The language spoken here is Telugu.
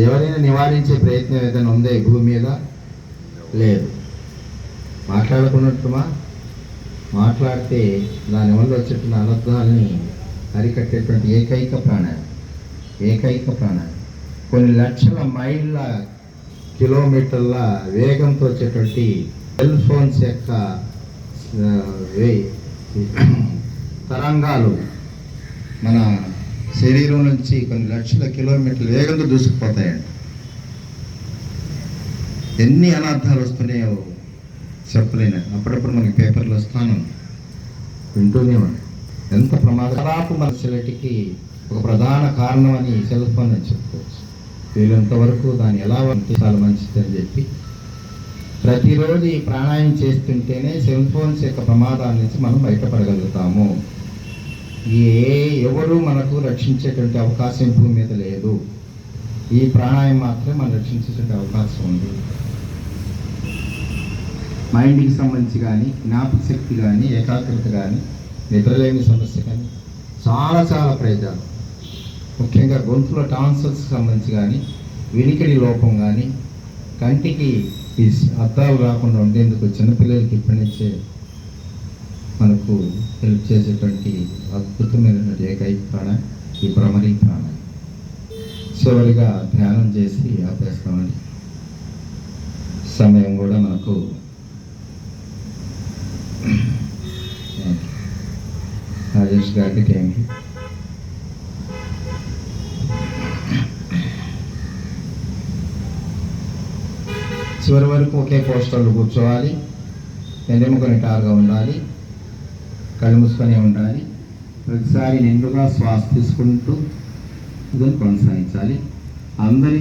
ఎవరైనా నివారించే ప్రయత్నం ఏదైనా ఉందా ఈ భూమి మీద? లేదు. మాట్లాడుకున్నట్టుమా? మాట్లాడితే దానివల్ల వచ్చేటువంటి అనర్థాలని అరికట్టేటువంటి ఏకైక ప్రాణాయామం. కొన్ని లక్షల మైళ్ళ కిలోమీటర్ల వేగంతో వచ్చేటువంటి సెల్ ఫోన్స్ యొక్క తరంగాలు మన శరీరం నుంచి కొన్ని లక్షల కిలోమీటర్ల వేగంతో దూసుకుపోతాయండి. ఎన్ని అనర్థాలు వస్తున్నాయో చెప్పలేను. అప్పుడప్పుడు మనకి పేపర్లు వస్తాను, వింటూనే ఉన్నాం. ఎంత ప్రమాదపు మనుషులకి ఒక ప్రధాన కారణం అని సెల్ ఫోన్ అని చెప్పుకోవచ్చు. వీళ్ళంతవరకు దాన్ని ఎలా చాలా మంచిది అని చెప్పి ప్రతిరోజు ఈ ప్రాణాయామం చేస్తుంటేనే సెల్ ఫోన్స్ యొక్క ప్రమాదాల నుంచి మనం బయటపడగలుగుతాము. ఎవరు మనకు రక్షించేటువంటి అవకాశం భూమి మీద లేదు. ఈ ప్రాణాయామం మాత్రమే మనం రక్షించేటువంటి అవకాశం ఉంది. మైండ్కి సంబంధించి కానీ, జ్ఞాపక శక్తి కానీ, ఏకాగ్రత కానీ, నిద్రలేని సమస్య కానీ చాలా ప్రయోజనాలు. ముఖ్యంగా గొంతులో టాన్సల్స్కి సంబంధించి కానీ, వినికిడి లోపం కానీ, కంటికి ఈ అద్దాలు రాకుండా ఉండేందుకు చిన్నపిల్లలకి ఇప్పటి నుంచే మనకు హెల్ప్ చేసేటువంటి అద్భుతమైనటువంటి ఏకైక ప్రాణాయామం ఈ భ్రమరీ ప్రాణాయామం. చివరిగా ధ్యానం చేసి ఆపేస్తామండి. సమయం కూడా మనకు రాజేష్ గారికి థ్యాంక్ యూ. చివరి వరకు ఒకే పోస్టర్లు కూర్చోవాలి, ఎన్నెముక నిటారుగా ఉండాలి, కళ్ళు మూసుకొని ఉండాలి. ప్రతిసారి నిండుగా శ్వాస తీసుకుంటూ ఇదని కొనసాగించాలి. అందరి